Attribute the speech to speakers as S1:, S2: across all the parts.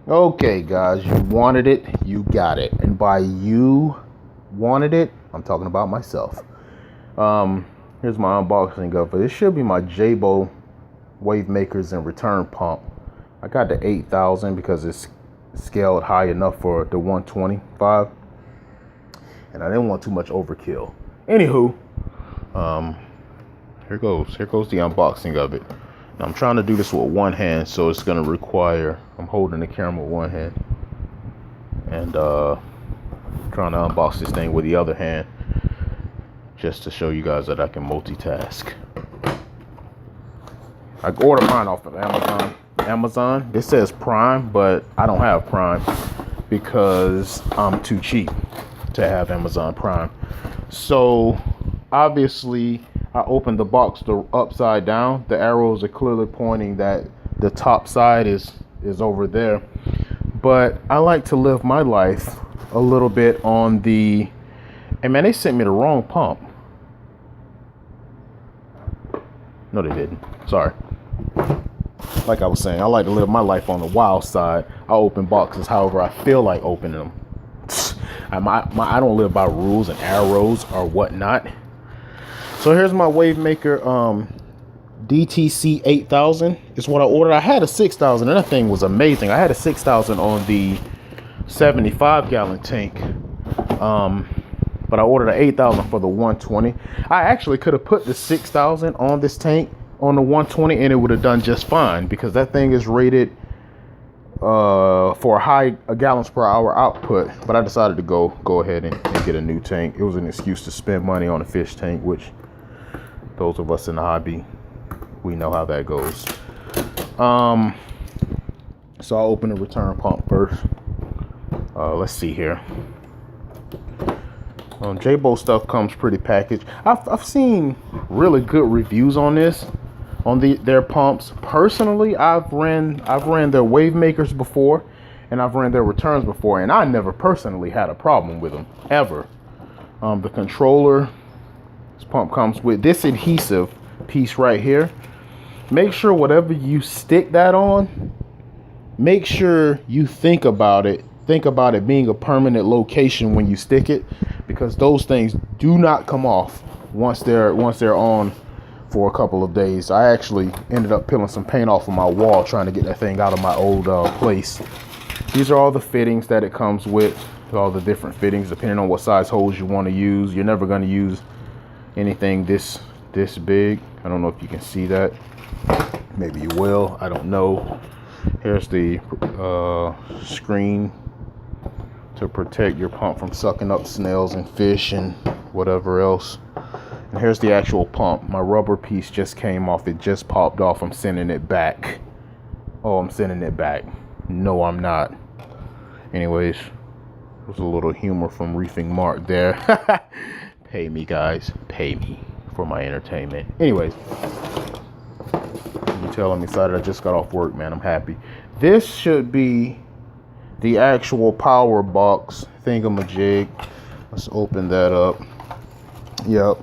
S1: Okay, guys, you wanted it, you got it. And by you wanted it, I'm talking about myself. Here's my unboxing of it. This should be my Jebao wavemakers and return pump. I got the 8000 because it's scaled high enough for the 125, and I didn't want too much overkill. Anywho, here goes the unboxing of it. Now, I'm trying to do this with one hand, so it's gonna require I'm holding the camera with one hand and trying to unbox this thing with the other hand, just to show you guys that I can multitask. I ordered mine off of Amazon. This says Prime, but I don't have Prime because I'm too cheap to have Amazon Prime. So obviously I opened the box upside down. The arrows are clearly pointing that the top side is over there. But I like to live my life a little bit on the... Hey man, they sent me the wrong pump. No, they didn't. Sorry. Like I was saying, I like to live my life on the wild side. I open boxes however I feel like opening them. I don't live by rules and arrows or whatnot. So here's my wavemaker DCT-8000 is what I ordered. I had a 6000 and that thing was amazing. I had a 6000 on the 75-gallon tank. But I ordered an 8000 for the 120. I actually could have put the 6000 on this tank on the 120 and it would have done just fine, because that thing is rated for a high gallons per hour output. But I decided to go ahead and get a new tank. It was an excuse to spend money on a fish tank, which those of us in the hobby, we know how that goes. So I'll open the return pump first. Let's see here. Jebao stuff comes pretty packaged. I've seen really good reviews on this, on their pumps. Personally, I've ran their wavemakers before, and I've ran their returns before, and I never personally had a problem with them ever. The controller, this pump comes with this adhesive piece right here. Make sure whatever you stick that on, make sure you think about it being a permanent location when you stick it, because those things do not come off once they're on for a couple of days. I actually ended up peeling some paint off of my wall trying to get that thing out of my old place. These are all the fittings that it comes with, all the different fittings depending on what size hose you want to use. You're never going to use anything this big. I don't know if you can see that. Maybe you will, I don't know. Here's the screen to protect your pump from sucking up snails and fish and whatever else. And here's the actual pump. My rubber piece just came off. It just popped off. I'm sending it back. Oh, I'm sending it back. No, I'm not. Anyways, there's a little humor from Reefing Mark there. Pay me, guys. Pay me for my entertainment. Anyways, you can tell I'm excited. I just got off work, man. I'm happy. This should be the actual power box thingamajig. Let's open that up. Yep,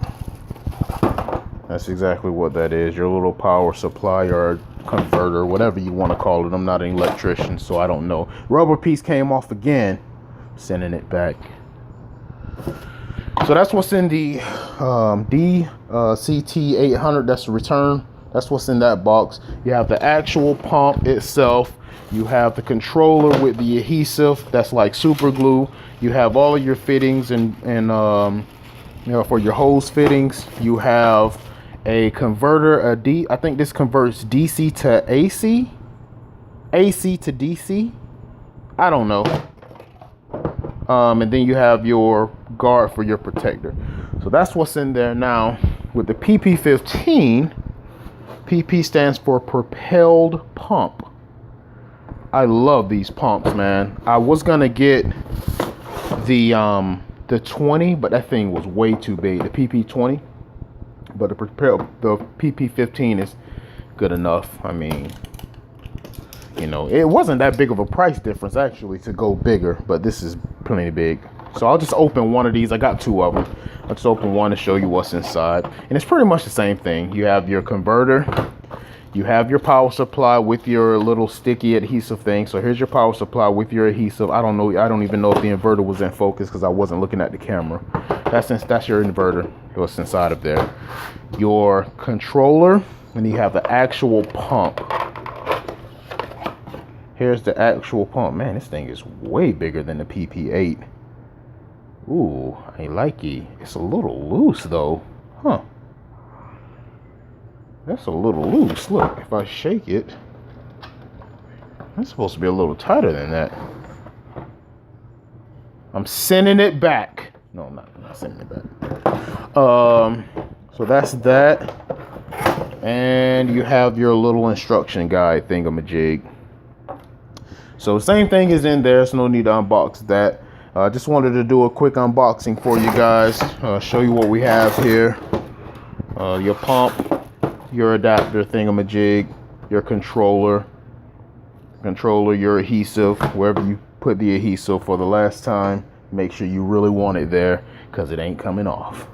S1: that's exactly what that is. Your little power supply or converter, whatever you want to call it. I'm not an electrician, so I don't know. Rubber piece came off again. Sending it back. So that's what's in the DCT-8000. That's the return. That's what's in that box. You have the actual pump itself. You have the controller with the adhesive that's like super glue. You have all of your fittings and you know, for your hose fittings. You have a converter, I think this converts DC to AC, AC to DC. I don't know. And then you have your guard for your protector. So that's what's in there. Now with the PP15, PP stands for propelled pump. I love these pumps, man. I was gonna get the 20, but that thing was way too big, the PP20. But the PP15 is good enough. I mean, you know, it wasn't that big of a price difference actually to go bigger, but this is plenty big. So I'll just open one of these. I got two of them. Let's open one to show you what's inside. And it's pretty much the same thing. You have your converter. You have your power supply with your little sticky adhesive thing. So here's your power supply with your adhesive. I don't know. I don't even know if the inverter was in focus because I wasn't looking at the camera. That's your inverter. What's inside of there? Your controller, and you have the actual pump. Here's the actual pump. Man, this thing is way bigger than the PP8. Ooh, I like it. It's a little loose though. Huh. That's a little loose. Look, if I shake it, it's supposed to be a little tighter than that. I'm sending it back. No, I'm not sending it back. So that's that. And you have your little instruction guide thingamajig. So same thing is in there, so no need to unbox that. I just wanted to do a quick unboxing for you guys. Show you what we have here. Your pump, your adapter thingamajig, your controller, your adhesive, wherever you put the adhesive for the last time. Make sure you really want it there because it ain't coming off.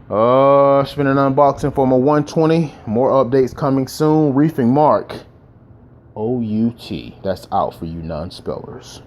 S1: It's been an unboxing for my 120. More updates coming soon. Reefing Mark. OUT. That's out for you non-spellers.